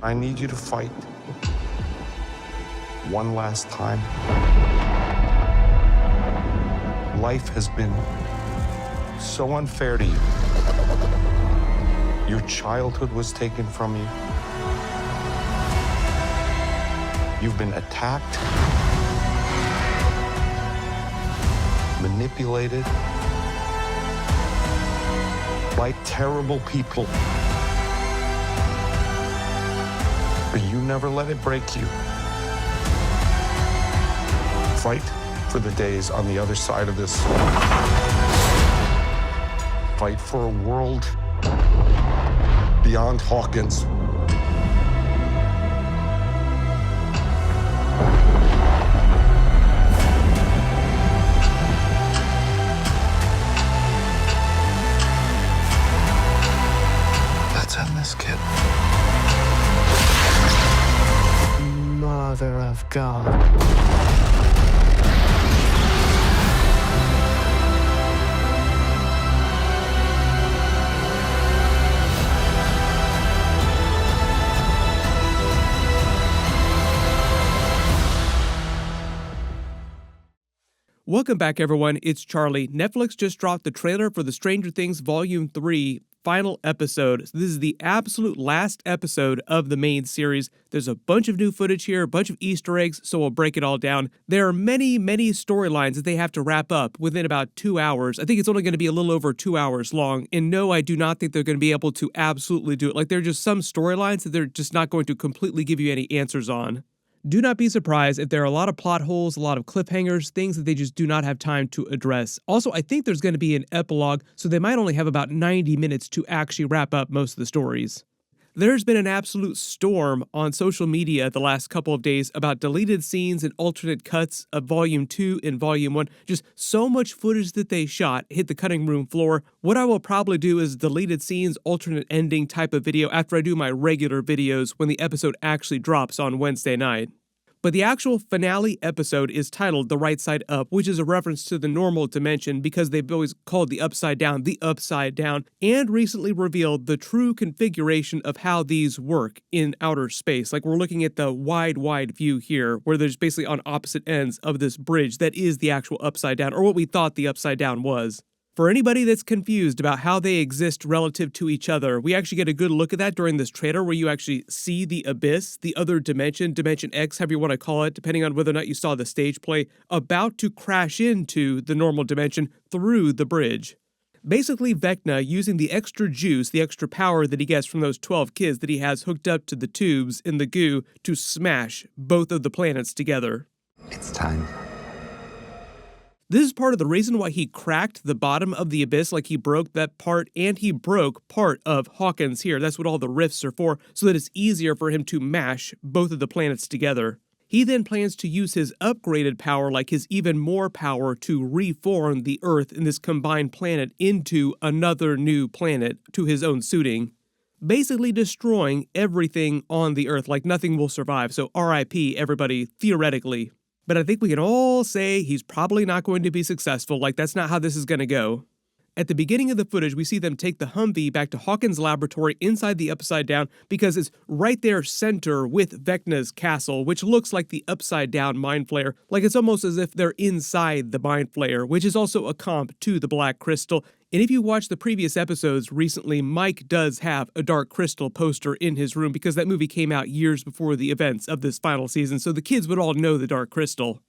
I need you to fight one last time. Life has been so unfair to you. Your childhood was taken from you. You've been attacked, manipulated by terrible people. But you never let it break you. Fight for the days on the other side of this. Fight for a world beyond Hawkins. Let's end this, kid. Mother of God. Welcome back, everyone. It's Charlie. Netflix just dropped the trailer for the Stranger Things Volume 3 final episode. So this is the absolute last episode of the main series. There's a bunch of new footage here, a bunch of Easter eggs, so we'll break it all down. There are many storylines that they have to wrap up within about 2 hours. I think it's only going to be a little over 2 hours long. And no, I do not think they're going to be able to absolutely do it. Like, there are just some storylines that they're just not going to completely give you any answers on. Do not be surprised if there are a lot of plot holes, a lot of cliffhangers, things that they just do not have time to address. Also, I think there's going to be an epilogue, so they might only have about 90 minutes to actually wrap up most of the stories. There's been an absolute storm on social media the last couple of days about deleted scenes and alternate cuts of Volume 2 and Volume 1. Just so much footage that they shot hit the cutting room floor. What I will probably do is deleted scenes, alternate ending type of video after I do my regular videos when the episode actually drops on Wednesday night. But the actual finale episode is titled The Rightside Up, which is a reference to the normal dimension because they've always called the Upside Down, and recently revealed the true configuration of how these work in outer space. Like, we're looking at the wide view here, where there's basically on opposite ends of this bridge that is the actual Upside Down, or what we thought the Upside Down was. For anybody that's confused about how they exist relative to each other, we actually get a good look at that during this trailer where you actually see the abyss, the other dimension, Dimension X, however you want to call it, depending on whether or not you saw the stage play, about to crash into the normal dimension through the bridge. Basically, Vecna, using the extra juice, the extra power that he gets from those 12 kids that he has hooked up to the tubes in the goo to smash both of the planets together. It's time. This is part of the reason why he cracked the bottom of the abyss, like he broke that part, and he broke part of Hawkins here. That's what all the rifts are for, so that it's easier for him to mash both of the planets together. He then plans to use his upgraded power, like his even more power, to reform the Earth and this combined planet into another new planet to his own suiting. Basically destroying everything on the Earth, like nothing will survive, so RIP everybody, theoretically. But I think we can all say he's probably not going to be successful, like that's not how this is going to go. At the beginning of the footage, we see them take the Humvee back to Hawkins' laboratory inside the Upside Down because it's right there center with Vecna's castle, which looks like the Upside Down Mind Flayer. Like it's almost as if they're inside the Mind Flayer, which is also a comp to the Black Crystal. And if you watch the previous episodes recently, Mike does have a Dark Crystal poster in his room because that movie came out years before the events of this final season, so the kids would all know the Dark Crystal.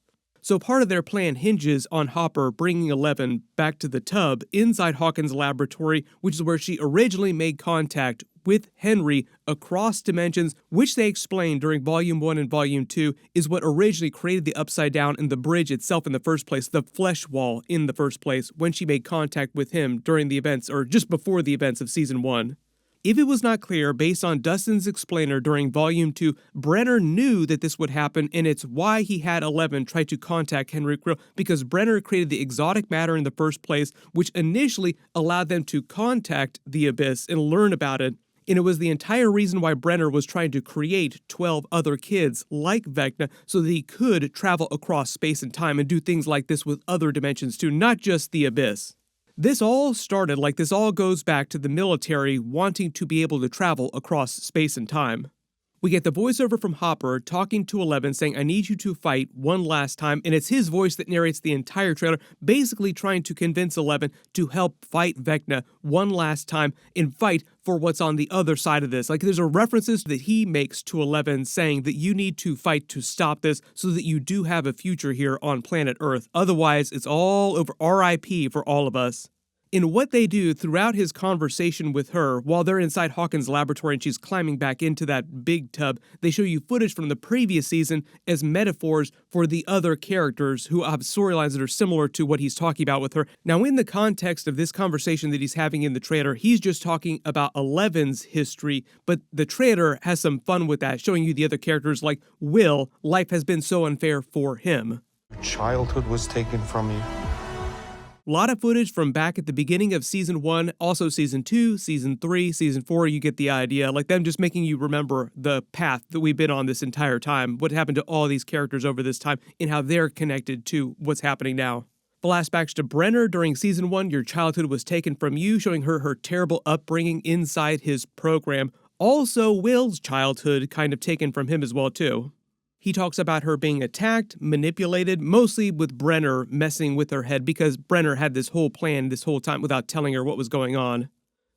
So part of their plan hinges on Hopper bringing Eleven back to the tub inside Hawkins' laboratory, which is where she originally made contact with Henry across dimensions, which they explained during Volume 1 and Volume 2 is what originally created the Upside Down and the bridge itself in the first place, the flesh wall in the first place, when she made contact with him during the events, or just before the events of Season 1. If it was not clear, based on Dustin's explainer during Volume 2, Brenner knew that this would happen, and it's why he had Eleven try to contact Henry Creel, because Brenner created the exotic matter in the first place, which initially allowed them to contact the Abyss and learn about it. And it was the entire reason why Brenner was trying to create 12 other kids like Vecna so that he could travel across space and time and do things like this with other dimensions too, not just the Abyss. This all goes back to the military wanting to be able to travel across space and time. We get the voiceover from Hopper talking to 11 saying, I need you to fight one last time, and it's his voice that narrates the entire trailer, basically trying to convince 11 to help fight Vecna one last time and fight for what's on the other side of this. Like, there's a references that he makes to 11 saying that you need to fight to stop this so that you do have a future here on planet Earth. Otherwise, it's all over. RIP for all of us. In what they do throughout his conversation with her, while they're inside Hawkins' laboratory and she's climbing back into that big tub, they show you footage from the previous season as metaphors for the other characters who have storylines that are similar to what he's talking about with her. Now, in the context of this conversation that he's having in the trailer, he's just talking about 11's history, but the trailer has some fun with that, showing you the other characters like Will. Life has been so unfair for him. Your childhood was taken from you. A lot of footage from back at the beginning of Season 1, also Season 2, Season 3, Season 4, you get the idea. Like them just making you remember the path that we've been on this entire time, what happened to all these characters over this time, and how they're connected to what's happening now. Flashbacks to Brenner during Season 1, your childhood was taken from you, showing her terrible upbringing inside his program. Also, Will's childhood kind of taken from him as well, too. He talks about her being attacked, manipulated, mostly with Brenner messing with her head because Brenner had this whole plan this whole time without telling her what was going on.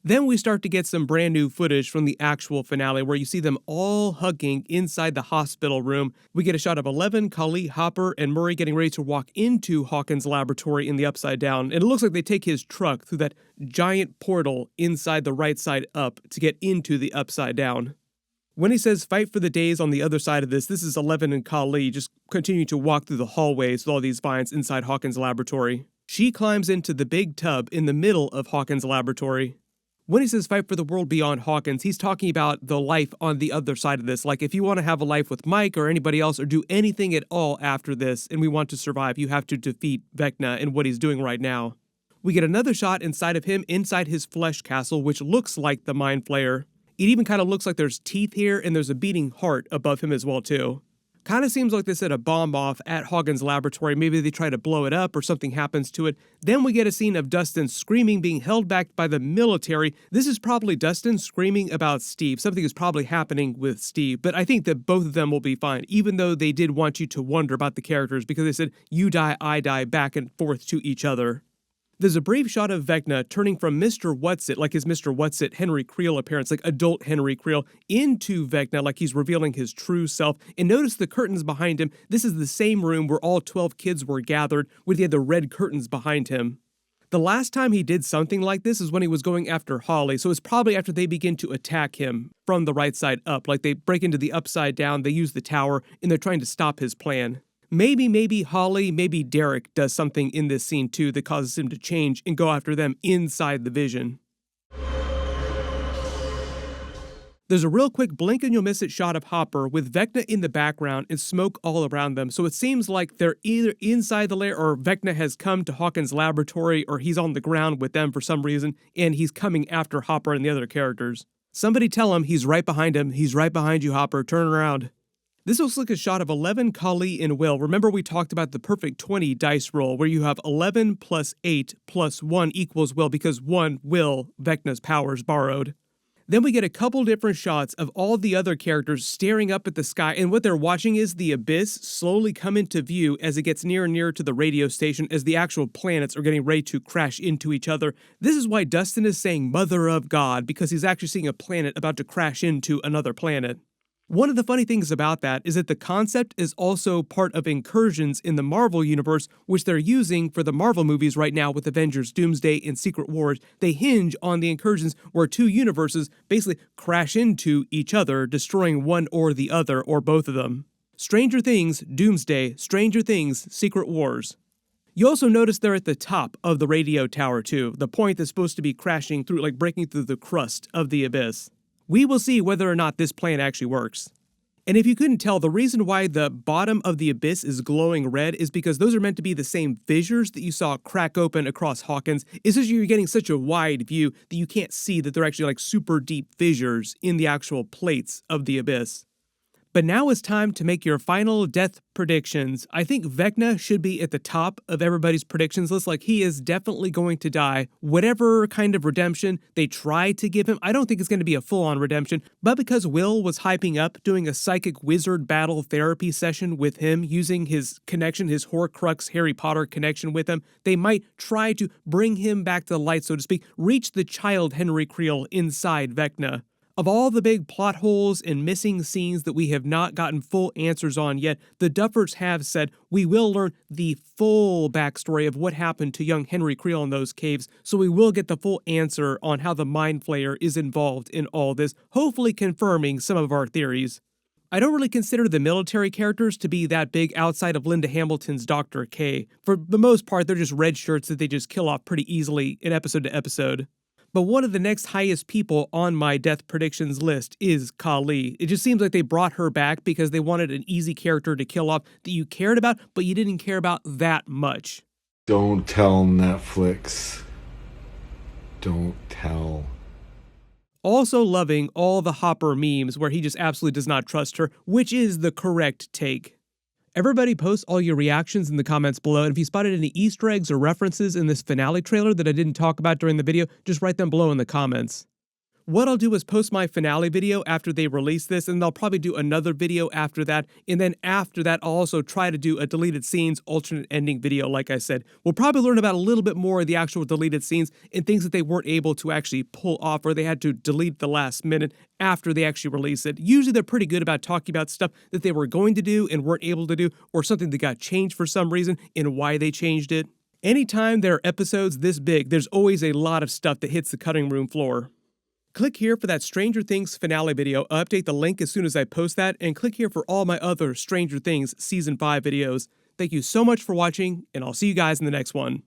Then we start to get some brand new footage from the actual finale where you see them all hugging inside the hospital room. We get a shot of 11, Kali, Hopper, and Murray getting ready to walk into Hawkins' laboratory in the Upside Down. And it looks like they take his truck through that giant portal inside the Rightside Up to get into the Upside Down. When he says fight for the days on the other side of this is 11 and Kali just continuing to walk through the hallways with all these vines inside Hawkins' laboratory. She climbs into the big tub in the middle of Hawkins' laboratory. When he says fight for the world beyond Hawkins, he's talking about the life on the other side of this. Like, if you want to have a life with Mike or anybody else or do anything at all after this and we want to survive, you have to defeat Vecna and what he's doing right now. We get another shot inside of him, inside his flesh castle, which looks like the Mind Flayer. It even kind of looks like there's teeth here and there's a beating heart above him as well, too. Kind of seems like they set a bomb off at Hawkins' laboratory. Maybe they try to blow it up or something happens to it. Then we get a scene of Dustin screaming, being held back by the military. This is probably Dustin screaming about Steve. Something is probably happening with Steve, but I think that both of them will be fine, even though they did want you to wonder about the characters because they said, you die, I die, back and forth to each other. There's a brief shot of Vecna turning from Mr. Whatsit, like his Mr. Whatsit Henry Creel appearance, like adult Henry Creel, into Vecna, like he's revealing his true self. And notice the curtains behind him. This is the same room where all 12 kids were gathered, where he had the red curtains behind him. The last time he did something like this is when he was going after Holly, so it's probably after they begin to attack him from the right side up. Like they break into the Upside Down, they use the tower, and they're trying to stop his plan. Maybe Holly, maybe Derek does something in this scene too that causes him to change and go after them inside the vision. There's a real quick blink and you'll miss it shot of Hopper with Vecna in the background and smoke all around them, so it seems like they're either inside the lair or Vecna has come to Hawkins' laboratory or he's on the ground with them for some reason and he's coming after Hopper and the other characters. Somebody tell him he's right behind him. He's right behind you, Hopper. Turn around. This looks like a shot of 11, Kali, and Will. Remember we talked about the perfect 20 dice roll where you have 11 plus 8 plus 1 equals Will because 1 Will, Vecna's powers borrowed. Then we get a couple different shots of all the other characters staring up at the sky, and what they're watching is the abyss slowly come into view as it gets nearer and nearer to the radio station as the actual planets are getting ready to crash into each other. This is why Dustin is saying Mother of God, because he's actually seeing a planet about to crash into another planet. One of the funny things about that is that the concept is also part of incursions in the Marvel universe, which they're using for the Marvel movies right now with Avengers, Doomsday, and Secret Wars. They hinge on the incursions where two universes basically crash into each other, destroying one or the other, or both of them. Stranger Things, Doomsday, Stranger Things, Secret Wars. You also notice they're at the top of the radio tower too, the point that's supposed to be crashing through, like breaking through the crust of the abyss. We will see whether or not this plan actually works. And if you couldn't tell, the reason why the bottom of the abyss is glowing red is because those are meant to be the same fissures that you saw crack open across Hawkins. It's just you're getting such a wide view that you can't see that they're actually like super deep fissures in the actual plates of the abyss. But now it's time to make your final death predictions. I think Vecna should be at the top of everybody's predictions list. Like, he is definitely going to die. Whatever kind of redemption they try to give him, I don't think it's going to be a full-on redemption. But because Will was hyping up doing a psychic wizard battle therapy session with him, using his connection, his Horcrux Harry Potter connection with him, they might try to bring him back to the light, so to speak, reach the child Henry Creel inside Vecna. Of all the big plot holes and missing scenes that we have not gotten full answers on yet, the Duffers have said we will learn the full backstory of what happened to young Henry Creel in those caves, so we will get the full answer on how the Mind Flayer is involved in all this, hopefully confirming some of our theories. I don't really consider the military characters to be that big outside of Linda Hamilton's Dr. K. For the most part, they're just red shirts that they just kill off pretty easily in episode to episode. But one of the next highest people on my death predictions list is Kali. It just seems like they brought her back because they wanted an easy character to kill off that you cared about, but you didn't care about that much. Don't tell Netflix. Don't tell. Also loving all the Hopper memes where he just absolutely does not trust her, which is the correct take. Everybody post all your reactions in the comments below, and if you spotted any Easter eggs or references in this finale trailer that I didn't talk about during the video, just write them below in the comments. What I'll do is post my finale video after they release this, and I'll probably do another video after that, and then after that I'll also try to do a deleted scenes alternate ending video like I said. We'll probably learn about a little bit more of the actual deleted scenes and things that they weren't able to actually pull off or they had to delete the last minute after they actually release it. Usually they're pretty good about talking about stuff that they were going to do and weren't able to do, or something that got changed for some reason and why they changed it. Anytime there are episodes this big, there's always a lot of stuff that hits the cutting room floor. Click here for that Stranger Things finale video. I'll update the link as soon as I post that, and click here for all my other Stranger Things Season 5 videos. Thank you so much for watching, and I'll see you guys in the next one.